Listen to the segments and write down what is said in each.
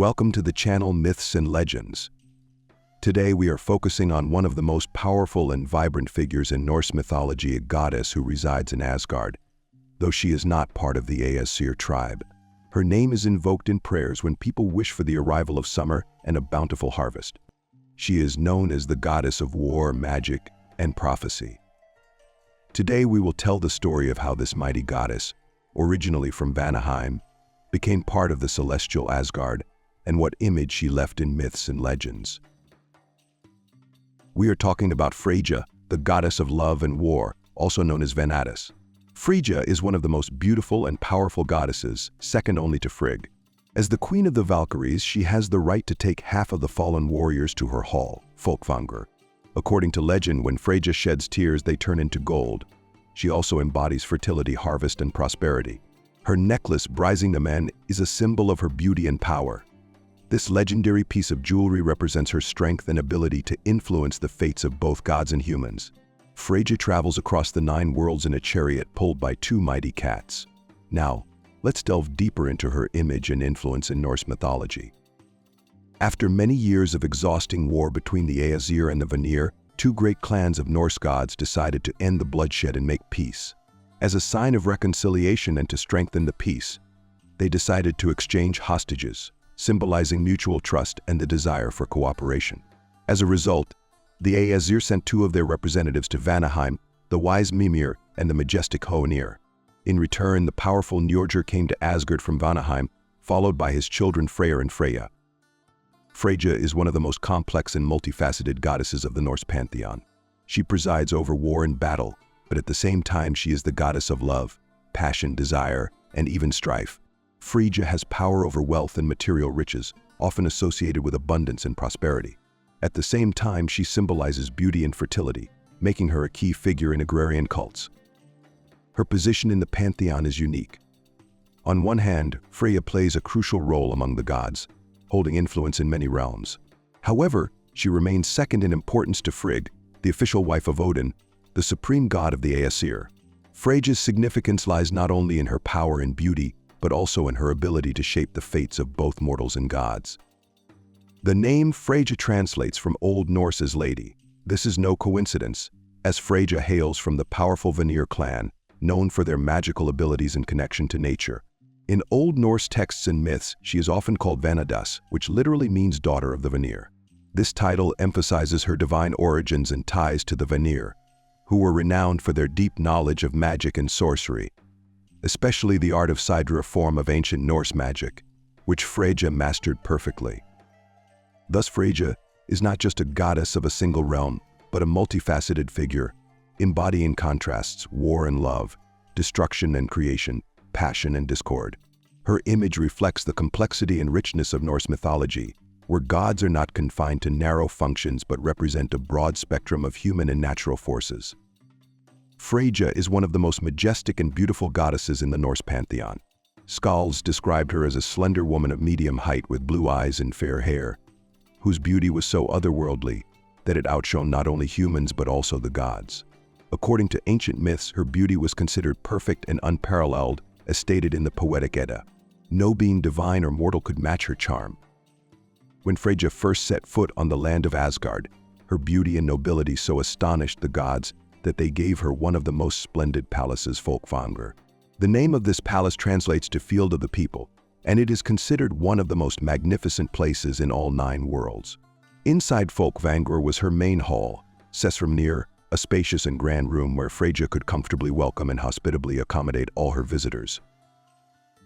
Welcome to the channel Myths and Legends. Today we are focusing on one of the most powerful and vibrant figures in Norse mythology, a goddess who resides in Asgard, though she is not part of the Aesir tribe. Her name is invoked in prayers when people wish for the arrival of summer and a bountiful harvest. She is known as the goddess of war, magic, and prophecy. Today we will tell the story of how this mighty goddess, originally from Vanaheim, became part of the celestial Asgard, and what image she left in myths and legends. We are talking about Freyja, the goddess of love and war, also known as Vanadis. Freyja is one of the most beautiful and powerful goddesses, second only to Frigg. As the queen of the Valkyries, she has the right to take half of the fallen warriors to her hall, Folkwang. According to legend, when Freyja sheds tears, they turn into gold. She also embodies fertility, harvest, and prosperity. Her necklace, Brising the Man, is a symbol of her beauty and power. This legendary piece of jewelry represents her strength and ability to influence the fates of both gods and humans. Freyja travels across the 9 worlds in a chariot pulled by 2 mighty cats. Now, let's delve deeper into her image and influence in Norse mythology. After many years of exhausting war between the Aesir and the Vanir, 2 great clans of Norse gods decided to end the bloodshed and make peace. As a sign of reconciliation and to strengthen the peace, they decided to exchange hostages, symbolizing mutual trust and the desire for cooperation. As a result, the Aesir sent 2 of their representatives to Vanaheim, the wise Mimir and the majestic Hoenir. In return, the powerful Njordr came to Asgard from Vanaheim, followed by his children Freyr and Freya. Freyja is one of the most complex and multifaceted goddesses of the Norse pantheon. She presides over war and battle, but at the same time she is the goddess of love, passion, desire, and even strife. Freyja has power over wealth and material riches, often associated with abundance and prosperity. At the same time, she symbolizes beauty and fertility, making her a key figure in agrarian cults. Her position in the pantheon is unique. On one hand, Freya plays a crucial role among the gods, holding influence in many realms. However, she remains second in importance to Frigg, the official wife of Odin, the supreme god of the Aesir. Freyja's significance lies not only in her power and beauty, but also in her ability to shape the fates of both mortals and gods. The name Freyja translates from Old Norse as lady. This is no coincidence, as Freyja hails from the powerful Vanir clan, known for their magical abilities and connection to nature. In Old Norse texts and myths, she is often called Vanadis, which literally means daughter of the Vanir. This title emphasizes her divine origins and ties to the Vanir, who were renowned for their deep knowledge of magic and sorcery, especially the art of seidr, a form of ancient Norse magic, which Freyja mastered perfectly. Thus, Freyja is not just a goddess of a single realm, but a multifaceted figure, embodying contrasts, war and love, destruction and creation, passion and discord. Her image reflects the complexity and richness of Norse mythology, where gods are not confined to narrow functions but represent a broad spectrum of human and natural forces. Freyja is one of the most majestic and beautiful goddesses in the Norse pantheon. Skalds described her as a slender woman of medium height with blue eyes and fair hair, whose beauty was so otherworldly that it outshone not only humans but also the gods. According to ancient myths, her beauty was considered perfect and unparalleled, as stated in the Poetic Edda. No being divine or mortal could match her charm. When Freyja first set foot on the land of Asgard, her beauty and nobility so astonished the gods that they gave her one of the most splendid palaces, Folkwang. The name of this palace translates to Field of the People, and it is considered one of the most magnificent places in all 9 worlds. Inside Folkwang was her main hall, Sessrumnir, a spacious and grand room where Freyja could comfortably welcome and hospitably accommodate all her visitors.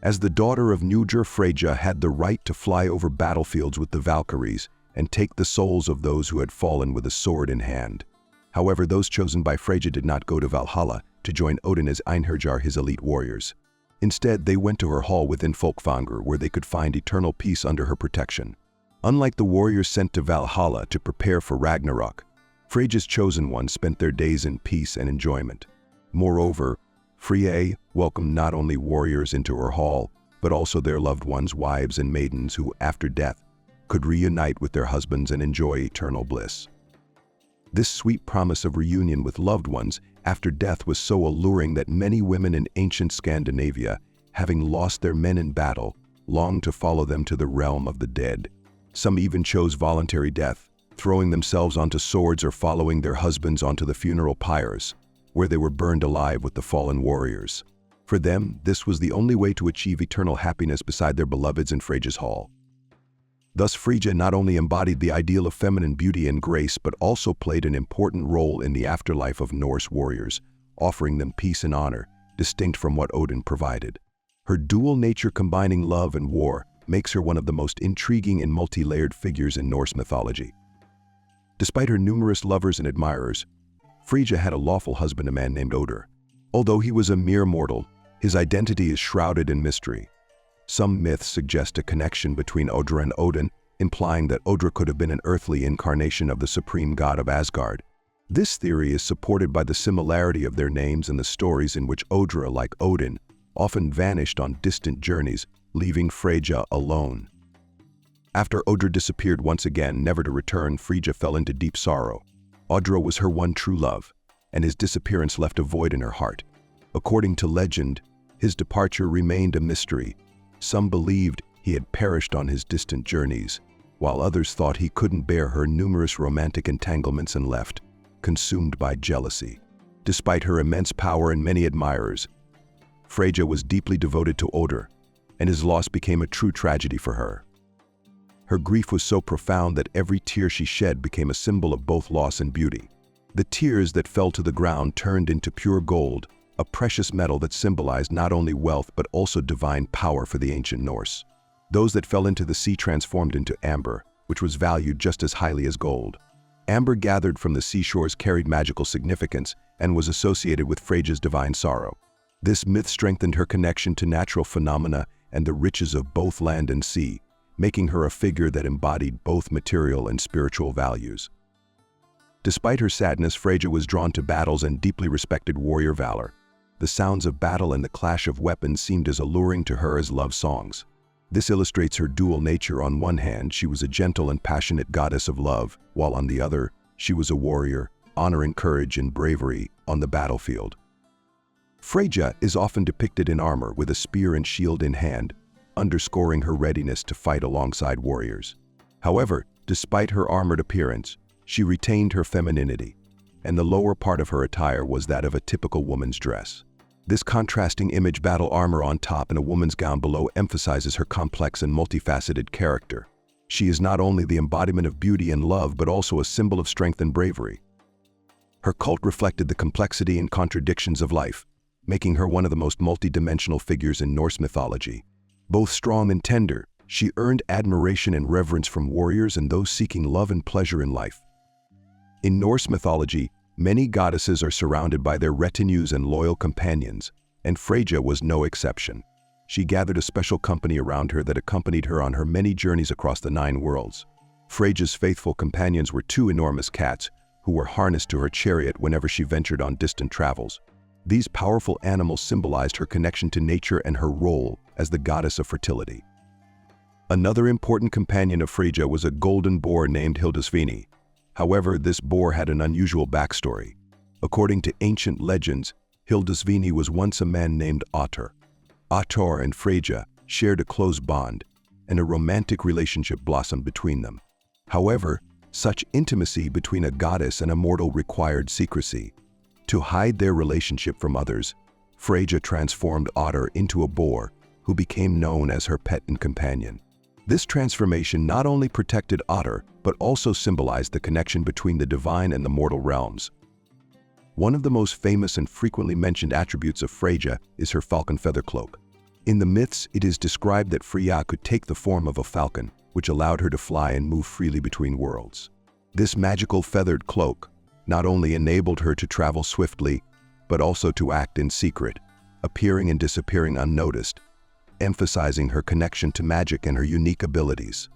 As the daughter of Njordr, Freyja had the right to fly over battlefields with the Valkyries and take the souls of those who had fallen with a sword in hand. However, those chosen by Freyja did not go to Valhalla to join Odin as Einherjar, his elite warriors. Instead, they went to her hall within Folkwang, where they could find eternal peace under her protection. Unlike the warriors sent to Valhalla to prepare for Ragnarok, Freyja's chosen ones spent their days in peace and enjoyment. Moreover, Freya welcomed not only warriors into her hall, but also their loved ones, wives and maidens who, after death, could reunite with their husbands and enjoy eternal bliss. This sweet promise of reunion with loved ones after death was so alluring that many women in ancient Scandinavia, having lost their men in battle, longed to follow them to the realm of the dead. Some even chose voluntary death, throwing themselves onto swords or following their husbands onto the funeral pyres, where they were burned alive with the fallen warriors. For them, this was the only way to achieve eternal happiness beside their beloveds in Freyja's hall. Thus, Freyja not only embodied the ideal of feminine beauty and grace, but also played an important role in the afterlife of Norse warriors, offering them peace and honor, distinct from what Odin provided. Her dual nature combining love and war makes her one of the most intriguing and multi-layered figures in Norse mythology. Despite her numerous lovers and admirers, Freyja had a lawful husband, a man named Odr. Although he was a mere mortal, his identity is shrouded in mystery. Some myths suggest a connection between Odr and Odin, implying that Odr could have been an earthly incarnation of the supreme god of Asgard. This theory is supported by the similarity of their names and the stories in which Odr, like Odin, often vanished on distant journeys, leaving Freyja alone. After Odr disappeared once again, never to return, Freyja fell into deep sorrow. Odr was her one true love, and his disappearance left a void in her heart. According to legend, his departure remained a mystery. Some believed he had perished on his distant journeys, while others thought he couldn't bear her numerous romantic entanglements and left, consumed by jealousy. Despite her immense power and many admirers, Freyja was deeply devoted to Odr, and his loss became a true tragedy for her. Her grief was so profound that every tear she shed became a symbol of both loss and beauty. The tears that fell to the ground turned into pure gold, a precious metal that symbolized not only wealth but also divine power for the ancient Norse. Those that fell into the sea transformed into amber, which was valued just as highly as gold. Amber gathered from the seashores carried magical significance and was associated with Freyja's divine sorrow. This myth strengthened her connection to natural phenomena and the riches of both land and sea, making her a figure that embodied both material and spiritual values. Despite her sadness, Freyja was drawn to battles and deeply respected warrior valor. The sounds of battle and the clash of weapons seemed as alluring to her as love songs. This illustrates her dual nature. On one hand, she was a gentle and passionate goddess of love, while on the other, she was a warrior, honoring courage and bravery on the battlefield. Freyja is often depicted in armor with a spear and shield in hand, underscoring her readiness to fight alongside warriors. However, despite her armored appearance, she retained her femininity, and the lower part of her attire was that of a typical woman's dress. This contrasting image, battle armor on top and a woman's gown below, emphasizes her complex and multifaceted character. She is not only the embodiment of beauty and love, but also a symbol of strength and bravery. Her cult reflected the complexity and contradictions of life, making her one of the most multidimensional figures in Norse mythology. Both strong and tender, she earned admiration and reverence from warriors and those seeking love and pleasure in life. In Norse mythology, many goddesses are surrounded by their retinues and loyal companions, and Freyja was no exception. She gathered a special company around her that accompanied her on her many journeys across the 9 worlds. Freyja's faithful companions were 2 enormous cats, who were harnessed to her chariot whenever she ventured on distant travels. These powerful animals symbolized her connection to nature and her role as the goddess of fertility. Another important companion of Freyja was a golden boar named Hildiswini. However, this boar had an unusual backstory. According to ancient legends, Hildiswini was once a man named Ottar. Ottar and Freyja shared a close bond, and a romantic relationship blossomed between them. However, such intimacy between a goddess and a mortal required secrecy. To hide their relationship from others, Freyja transformed Ottar into a boar, who became known as her pet and companion. This transformation not only protected Ottar, but also symbolized the connection between the divine and the mortal realms. One of the most famous and frequently mentioned attributes of Freyja is her falcon feather cloak. In the myths, it is described that Freya could take the form of a falcon, which allowed her to fly and move freely between worlds. This magical feathered cloak not only enabled her to travel swiftly, but also to act in secret, appearing and disappearing unnoticed, emphasizing her connection to magic and her unique abilities.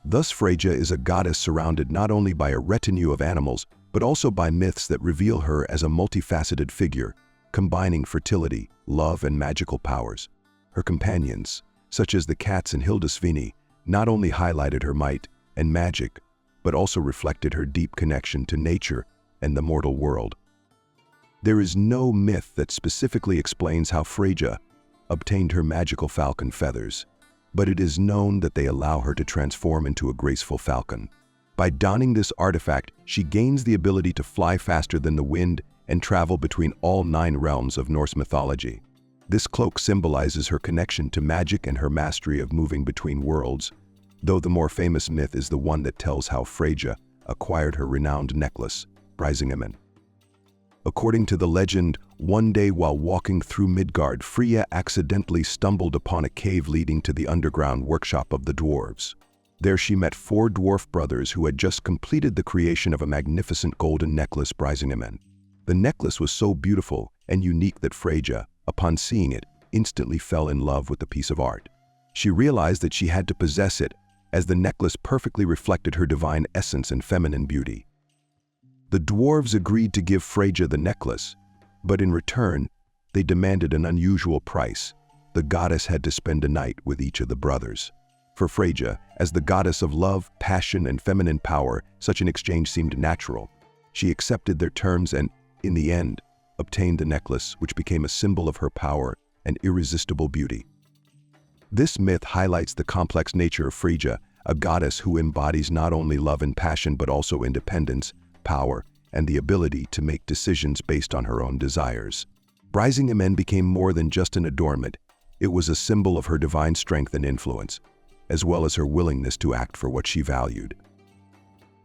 Thus, Freyja is a goddess surrounded not only by a retinue of animals, but also by myths that reveal her as a multifaceted figure, combining fertility, love, and magical powers. Her companions, such as the cats and Hildiswini, not only highlighted her might and magic, but also reflected her deep connection to nature and the mortal world. There is no myth that specifically explains how Freyja obtained her magical falcon feathers. but it is known that they allow her to transform into a graceful falcon. By donning this artifact, she gains the ability to fly faster than the wind and travel between all 9 realms of Norse mythology. This cloak symbolizes her connection to magic and her mastery of moving between worlds, though the more famous myth is the one that tells how Freyja acquired her renowned necklace, Brisingamen. According to the legend, one day while walking through Midgard, Freya accidentally stumbled upon a cave leading to the underground workshop of the dwarves. There she met 4 dwarf brothers who had just completed the creation of a magnificent golden necklace, Brisingamen. The necklace was so beautiful and unique that Freyja, upon seeing it, instantly fell in love with the piece of art. She realized that she had to possess it, as the necklace perfectly reflected her divine essence and feminine beauty. The dwarves agreed to give Freyja the necklace, but in return, they demanded an unusual price. The goddess had to spend a night with each of the brothers. For Freyja, as the goddess of love, passion, and feminine power, such an exchange seemed natural. She accepted their terms and, in the end, obtained the necklace, which became a symbol of her power and irresistible beauty. This myth highlights the complex nature of Freyja, a goddess who embodies not only love and passion but also independence, power, and the ability to make decisions based on her own desires. Brisingamen became more than just an adornment. It was a symbol of her divine strength and influence, as well as her willingness to act for what she valued.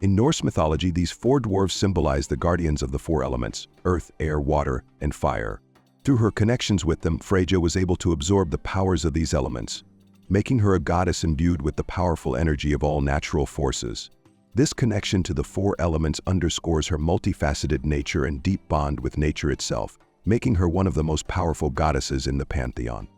In Norse mythology, these 4 dwarves symbolize the guardians of the 4 elements: earth, air, water, and fire. Through her connections with them, Freyja was able to absorb the powers of these elements, making her a goddess imbued with the powerful energy of all natural forces. This connection to the 4 elements underscores her multifaceted nature and deep bond with nature itself, making her one of the most powerful goddesses in the pantheon.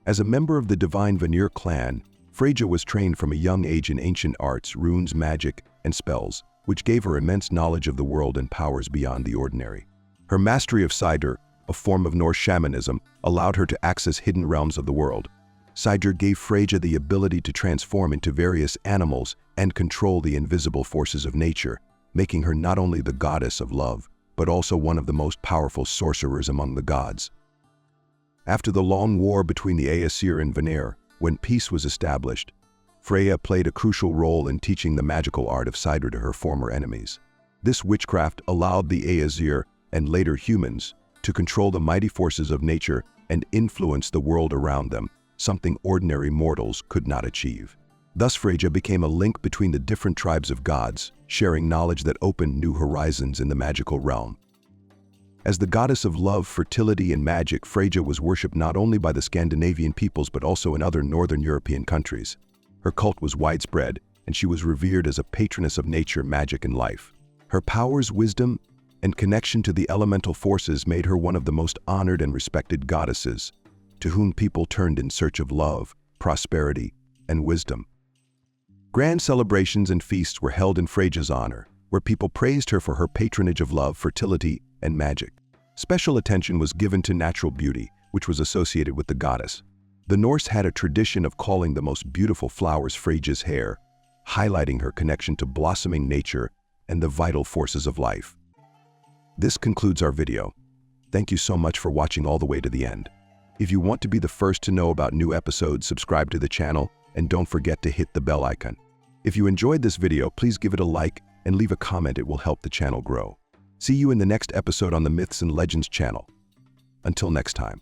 As a member of the divine Vanir clan, Freyja was trained from a young age in ancient arts, runes, magic, and spells, which gave her immense knowledge of the world and powers beyond the ordinary. Her mastery of seidr, a form of Norse shamanism, allowed her to access hidden realms of the world. Seidr gave Freyja the ability to transform into various animals and control the invisible forces of nature, making her not only the goddess of love, but also one of the most powerful sorcerers among the gods. After the long war between the Aesir and Vanir, when peace was established, Freya played a crucial role in teaching the magical art of seidr to her former enemies. This witchcraft allowed the Aesir, and later humans, to control the mighty forces of nature and influence the world around them, something ordinary mortals could not achieve. Thus Freyja became a link between the different tribes of gods, sharing knowledge that opened new horizons in the magical realm. As the goddess of love, fertility, and magic, Freyja was worshipped not only by the Scandinavian peoples but also in other northern European countries. Her cult was widespread, and she was revered as a patroness of nature, magic, and life. Her powers, wisdom, and connection to the elemental forces made her one of the most honored and respected goddesses, to whom people turned in search of love, prosperity, and wisdom. Grand celebrations and feasts were held in Freyja's honor, where people praised her for her patronage of love, fertility, and magic. Special attention was given to natural beauty, which was associated with the goddess. The Norse had a tradition of calling the most beautiful flowers Freyja's hair, highlighting her connection to blossoming nature and the vital forces of life. This concludes our video. Thank you so much for watching all the way to the end. If you want to be the first to know about new episodes, subscribe to the channel and don't forget to hit the bell icon. If you enjoyed this video, please give it a like and leave a comment. It will help the channel grow. See you in the next episode on the Myths and Legends channel. Until next time.